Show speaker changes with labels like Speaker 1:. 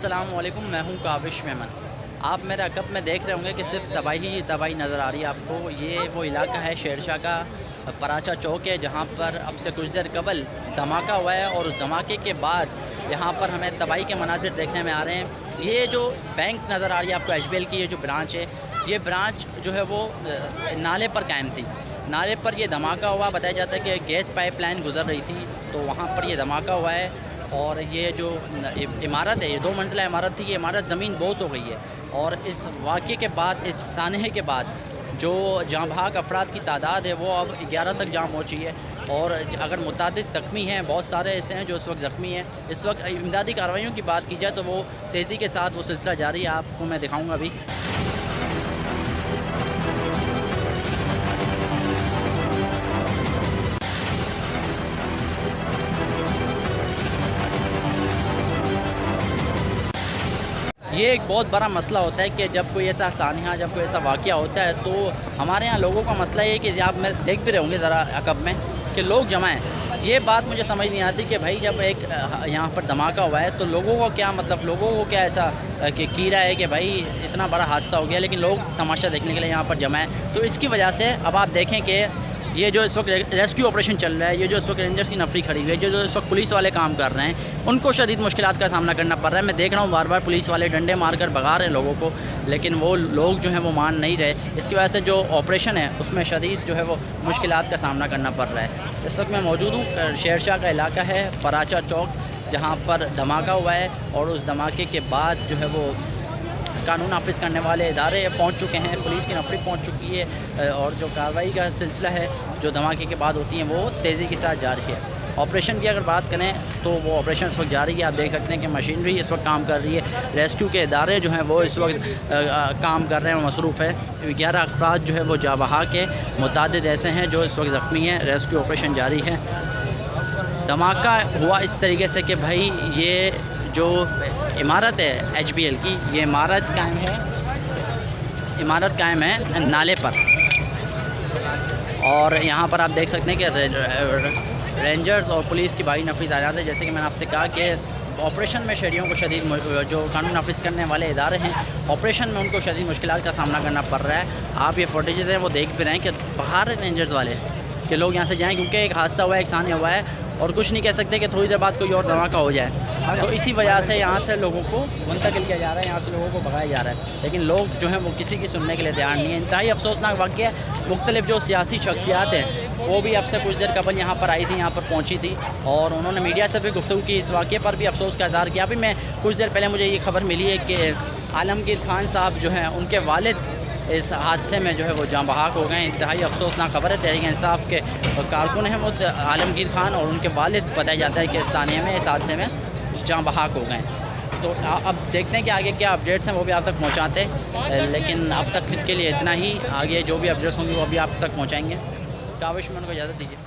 Speaker 1: अस्सलामुअलैकुम, मैं हूं काविश मेमन। आप मेरे अकब में देख रहे होंगे कि सिर्फ तबाही ही तबाही नज़र आ रही है आपको। ये वो इलाका है शेरशाह का पराचा चौक है, जहां पर अब से कुछ देर कबल धमाका हुआ है और उस धमाके के बाद यहां पर हमें तबाही के मनाज़िर देखने में आ रहे हैं। ये जो बैंक नज़र आ रही है आपको HBL की, ये जो ब्रांच है, ये ब्रांच जो है वो नाले पर कायम थी। नाले पर ये धमाका हुआ। बताया जाता है कि गैस पाइपलाइन गुजर रही थी तो वहाँ पर ये धमाका हुआ है। और ये जो इमारत है, ये 2 मंजिला इमारत थी, ये इमारत ज़मीन बोस हो गई है। और इस वाक़े के बाद, इस सानहे के बाद जो जाँ बहक अफराद की तादाद है वो अब 11 तक जाम पहुँची है। और अगर मुतादिद ज़ख्मी हैं, बहुत सारे ऐसे हैं जो इस वक्त ज़ख्मी हैं। इस वक्त इमदादी कार्रवाइयों की बात की जाए तो वो तेज़ी के साथ वो सिलसिला जारी है। आपको मैं दिखाऊँगा अभी। ये एक बहुत बड़ा मसला होता है कि जब कोई ऐसा सानहा, जब कोई ऐसा वाक़या होता है तो हमारे यहाँ लोगों का मसला ये है कि आप मैं देख भी रहे होंगे ज़रा अकब में कि लोग जमा हैं। ये बात मुझे समझ नहीं आती कि भाई जब एक यहाँ पर धमाका हुआ है तो लोगों को क्या मतलब, लोगों को क्या ऐसा कि कीड़ा है कि भाई इतना बड़ा हादसा हो गया, लेकिन लोग तमाशा देखने के लिए यहाँ पर जमा है। तो इसकी वजह से अब आप देखें कि ये जो इस वक्त रेस्क्यू ऑपरेशन चल रहा है, ये जो इस वक्त रेंजर्स की नफरी खड़ी हुई है, जो इस वक्त पुलिस वाले काम कर रहे हैं, उनको शदीद मुश्किलात का सामना करना पड़ रहा है। मैं देख रहा हूँ बार बार पुलिस वाले डंडे मारकर भगा रहे हैं लोगों को, लेकिन वो लोग जो हैं वो मान नहीं रहे। इसकी वजह से जो ऑपरेशन है उसमें शदीद जो है वो मुश्किलात का सामना करना पड़ रहा है। इस वक्त मैं मौजूद हूँ, शेरशाह का इलाका है, पराचा चौक, जहाँ पर धमाका हुआ है। और उस धमाके के बाद जो है वो कानून नाफिज करने वाले इदारे पहुंच चुके हैं, पुलिस की नफरी पहुंच चुकी है। और जो कार्रवाई का सिलसिला है जो धमाके के बाद होती है वो तेज़ी के साथ जारी है। ऑपरेशन की अगर बात करें तो वो ऑपरेशन इस वक्त जारी है। आप देख सकते हैं कि मशीनरी इस वक्त काम कर रही है, रेस्क्यू के इदारे जो हैं वो इस वक्त काम कर रहे हैं, मसरूफ़ है। 11 अफराद जो है वो जाँ बहक के, मुतादिद ऐसे हैं जो इस वक्त ज़ख्मी हैं। रेस्क्यू ऑपरेशन जारी है। धमाका हुआ इस तरीके से कि भाई ये जो इमारत है HBL की, ये इमारत कायम है नाले पर। और यहाँ पर आप देख सकते हैं कि रेंजर्स और पुलिस की भारी नफरी तैनात है। जैसे कि मैंने आपसे कहा कि ऑपरेशन में शहरियों को शदीद, जो कानून नाफिज करने वाले इदारे हैं, ऑपरेशन में उनको शदीद मुश्किलात का सामना करना पड़ रहा है। आप ये फुटेजेस हैं वो देख भी रहे हैं कि बाहर रेंजर्स वाले कि लोग यहाँ से जाएँ, क्योंकि एक हादसा हुआ है, एक सानहा हुआ है और कुछ नहीं कह सकते कि थोड़ी देर बाद कोई और धमाका हो जाए। तो इसी वजह से यहाँ से लोगों को मुंतकिल किया जा रहा है, यहाँ से लोगों को भगाया जा रहा है। लेकिन लोग जो हैं वो किसी की सुनने के लिए तैयार नहीं है। इंतहाई अफसोसनाक वाक़या है। मुख्तलिफ जो सियासी शख्सियात हैं वो भी अब से कुछ देर कबल यहाँ पर आई थी, यहाँ पर पहुँची थी और उन्होंने मीडिया से भी गुफ्तगू की, इस वाक़े पर भी अफसोस का इज़हार किया। अभी मैं कुछ देर पहले मुझे ये खबर मिली है कि आलमगीर खान साहब जो हैं उनके वालिद इस हादसे में जो है वो जाँ बहक हो गए। इंतहाई अफसोसनाक खबर है। तहरीक इंसाफ के कारकुन हैं वो आलमगीर खान और उनके वालिद बताया जाता है कि इस सानहे में, इस हादसे में जाँ बहक हो गए। तो अब देखते हैं कि आगे क्या अपडेट्स हैं वो भी आप तक पहुँचाते हैं, लेकिन अब तक के लिए इतना ही। आगे जो भी अपडेट्स होंगे वो अभी आप तक पहुँचाएँगे। काविश में उनको इजाज़त दीजिए।